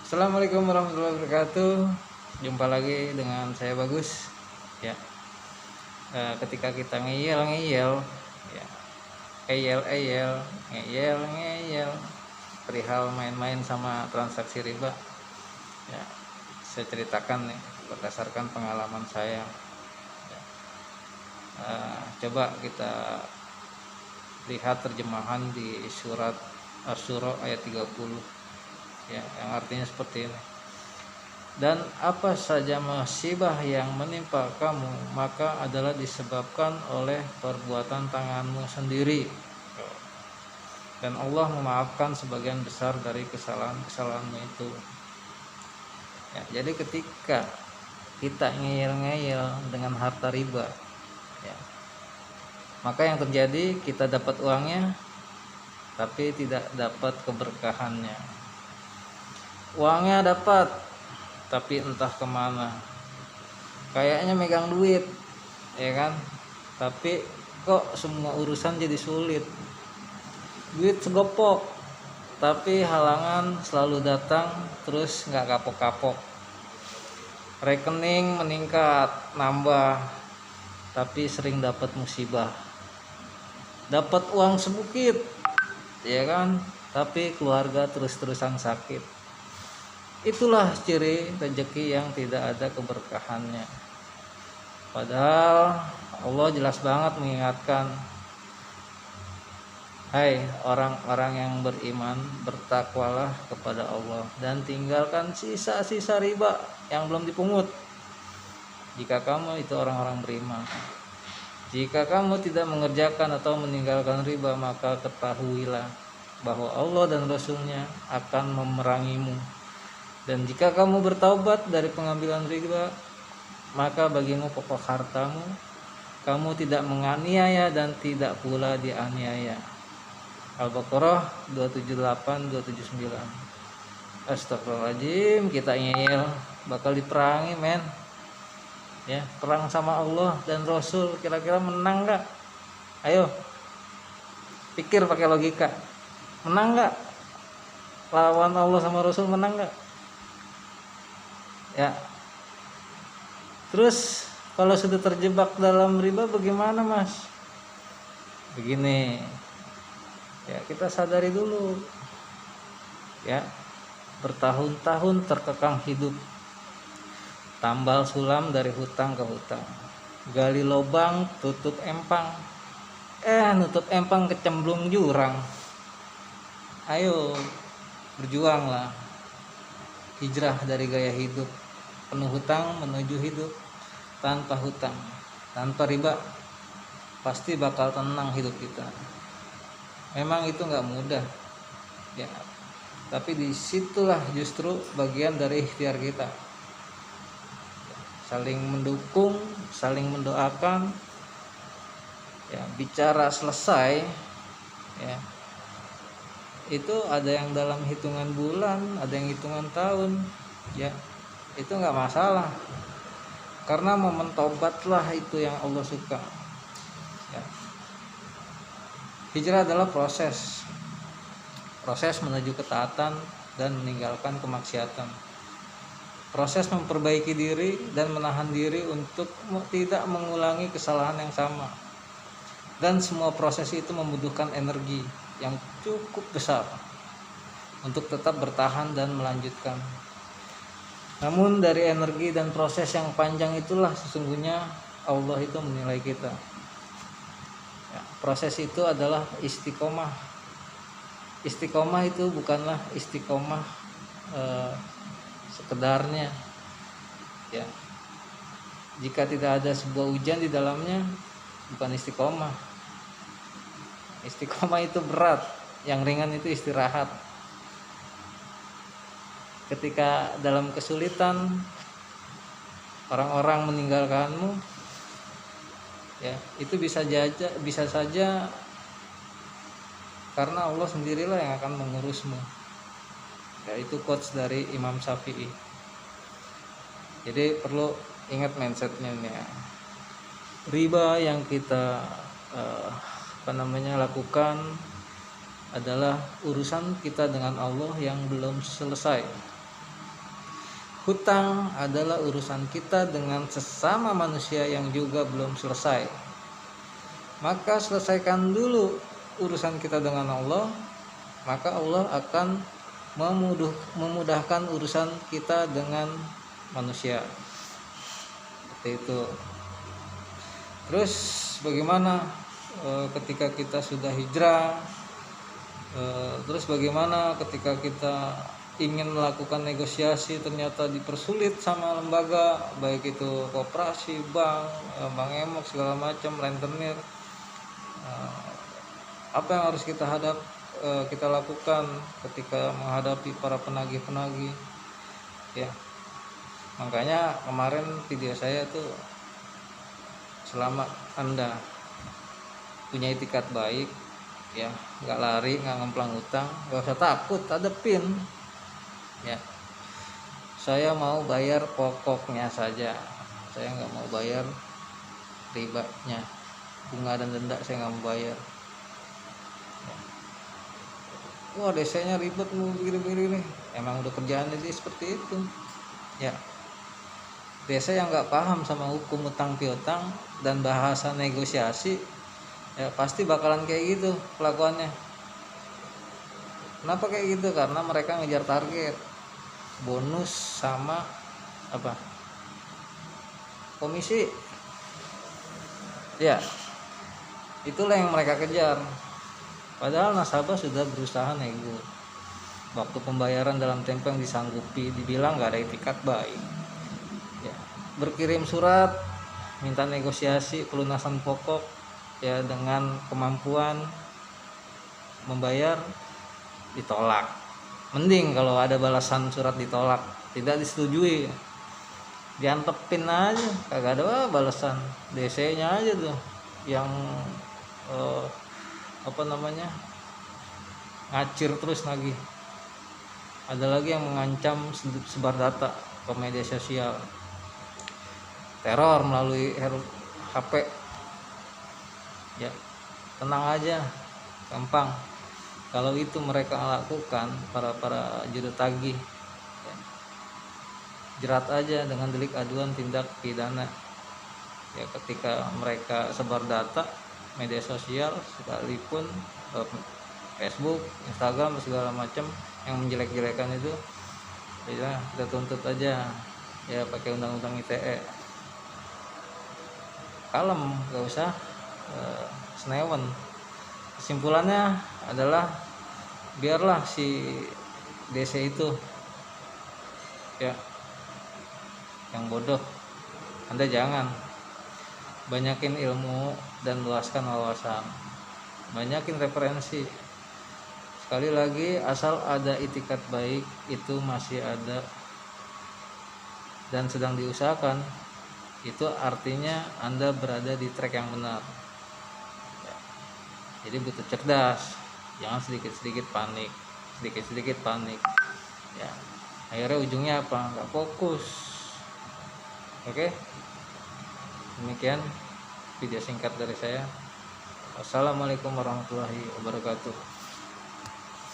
Assalamualaikum warahmatullahi wabarakatuh. Jumpa lagi dengan saya Bagus. Ya, ketika kita ngeyel-ngeyel, ya, ngeyel-ngeyel, perihal main-main sama transaksi riba. Ya, saya ceritakan nih berdasarkan pengalaman saya. Ya, coba kita lihat terjemahan di surat Asy-Syura ayat 30. Ya, yang artinya seperti ini. Dan apa saja musibah yang menimpa kamu, maka adalah disebabkan oleh perbuatan tanganmu sendiri. Dan Allah memaafkan sebagian besar dari kesalahan-kesalahanmu itu. Ya, jadi ketika kita ngeyel-ngeyel dengan harta riba, ya, maka yang terjadi kita dapat uangnya, tapi tidak dapat keberkahannya. Uangnya dapat, tapi entah kemana. Kayaknya megang duit, ya kan? Tapi kok semua urusan jadi sulit. Duit segopok, tapi halangan selalu datang, terus nggak kapok-kapok. Rekening meningkat, nambah, tapi sering dapat musibah. Dapat uang sedikit, ya kan? Tapi keluarga terus-terusan sakit. Itulah ciri rezeki yang tidak ada keberkahannya. Padahal Allah jelas banget mengingatkan, hai orang-orang yang beriman, bertakwalah kepada Allah dan tinggalkan sisa-sisa riba yang belum dipungut. Jika kamu itu orang-orang beriman. Jika kamu tidak mengerjakan atau meninggalkan riba, maka ketahuilah bahwa Allah dan Rasul-Nya akan memerangimu. Dan jika kamu bertaubat dari pengambilan riba, maka bagimu pokok hartamu, kamu tidak menganiaya dan tidak pula dianiaya. Al-Baqarah 278-279. Astagfirullahaladzim, kita ngeyel bakal diperangi, men. Ya, perang sama Allah dan Rasul, kira-kira menang gak? Ayo, pikir pakai logika. Menang gak? Lawan Allah sama Rasul menang gak? Ya. Terus kalau sudah terjebak dalam riba bagaimana, Mas? Begini. Ya, kita sadari dulu. Ya. Bertahun-tahun terkekang hidup. Tambal sulam dari hutang ke hutang. Gali lubang, tutup empang. Nutup empang kecemplung jurang. Ayo, berjuanglah. Hijrah dari gaya hidup penuh hutang menuju hidup tanpa hutang, tanpa riba. Pasti bakal tenang hidup kita. Memang itu nggak mudah, ya. Tapi disitulah justru bagian dari ikhtiar kita. Saling mendukung, saling mendoakan. Ya, bicara selesai, ya. Itu ada yang dalam hitungan bulan, ada yang hitungan tahun, ya. Itu nggak masalah, karena momen tobatlah itu yang Allah suka. Ya. Hijrah adalah proses menuju ketaatan dan meninggalkan kemaksiatan, proses memperbaiki diri dan menahan diri untuk tidak mengulangi kesalahan yang sama. Dan semua proses itu membutuhkan energi yang cukup besar untuk tetap bertahan dan melanjutkan. Namun dari energi dan proses yang panjang itulah sesungguhnya Allah itu menilai kita. Ya, proses itu adalah istiqomah. Istiqomah itu bukanlah istiqomah sekedarnya. Ya. Jika tidak ada sebuah ujian di dalamnya, bukan istiqomah. Istiqomah itu berat, yang ringan itu istirahat. Ketika dalam kesulitan orang-orang meninggalkanmu, ya itu bisa saja karena Allah sendirilah yang akan mengurusmu. Ya, itu quotes dari Imam Syafi'i. Jadi perlu ingat mindsetnya nih ya. Riba yang kita lakukan adalah urusan kita dengan Allah yang belum selesai. hutang adalah urusan kita dengan sesama manusia yang juga belum selesai. Maka selesaikan dulu urusan kita dengan Allah, maka Allah akan memudahkan urusan kita dengan manusia. Seperti itu. Terus bagaimana ketika kita sudah hijrah? Terus bagaimana ketika kita ingin melakukan negosiasi ternyata dipersulit sama lembaga, baik itu koperasi, bank emok segala macam, rentenir. Apa yang harus kita lakukan ketika menghadapi para penagih-penagih? Ya, makanya kemarin video saya tuh, selama Anda punya itikat baik, ya nggak lari, nggak ngemplang utang, nggak usah takut, ada PIN. Ya, saya mau bayar pokoknya saja, saya nggak mau bayar ribanya, bunga dan denda saya nggak mau bayar. Wah, DC-nya ribet, mau begini-begini nih. Emang udah kerjaannya dia seperti itu. Ya, DC yang nggak paham sama hukum utang piutang dan bahasa negosiasi, ya pasti bakalan kayak gitu kelakuannya. Kenapa kayak gitu? Karena mereka ngejar target, bonus sama apa? Komisi. Ya, itulah yang mereka kejar. Padahal nasabah sudah berusaha nego. Waktu pembayaran dalam tempo yang disanggupi, dibilang nggak ada itikat baik. Ya, berkirim surat minta negosiasi pelunasan pokok, ya dengan kemampuan membayar, ditolak. Mending kalau ada balasan surat ditolak, tidak disetujui, diantepin aja, kagak ada balasan, DC-nya aja tuh yang ngacir terus lagi. Ada lagi yang mengancam sebar data ke media sosial, teror melalui HP. Ya, tenang aja, gampang. Kalau itu mereka lakukan, para juru tagih, ya, jerat aja dengan delik aduan tindak pidana. Ya, ketika mereka sebar data media sosial, sekalipun Facebook, Instagram, segala macam yang menjelek-jelekan itu, ya kita tuntut aja, ya pakai undang-undang ITE. Kalem, gak usah senewen. Kesimpulannya adalah, biarlah si DC itu, ya, yang bodoh. Anda jangan, banyakin ilmu dan luaskan wawasan, banyakin referensi. Sekali lagi, asal ada itikat baik, itu masih ada dan sedang diusahakan, itu artinya Anda berada di track yang benar. Ya, jadi butuh cerdas, jangan sedikit-sedikit panik. Ya, akhirnya ujungnya apa? Nggak fokus. Oke, demikian video singkat dari saya. Wassalamualaikum warahmatullahi wabarakatuh.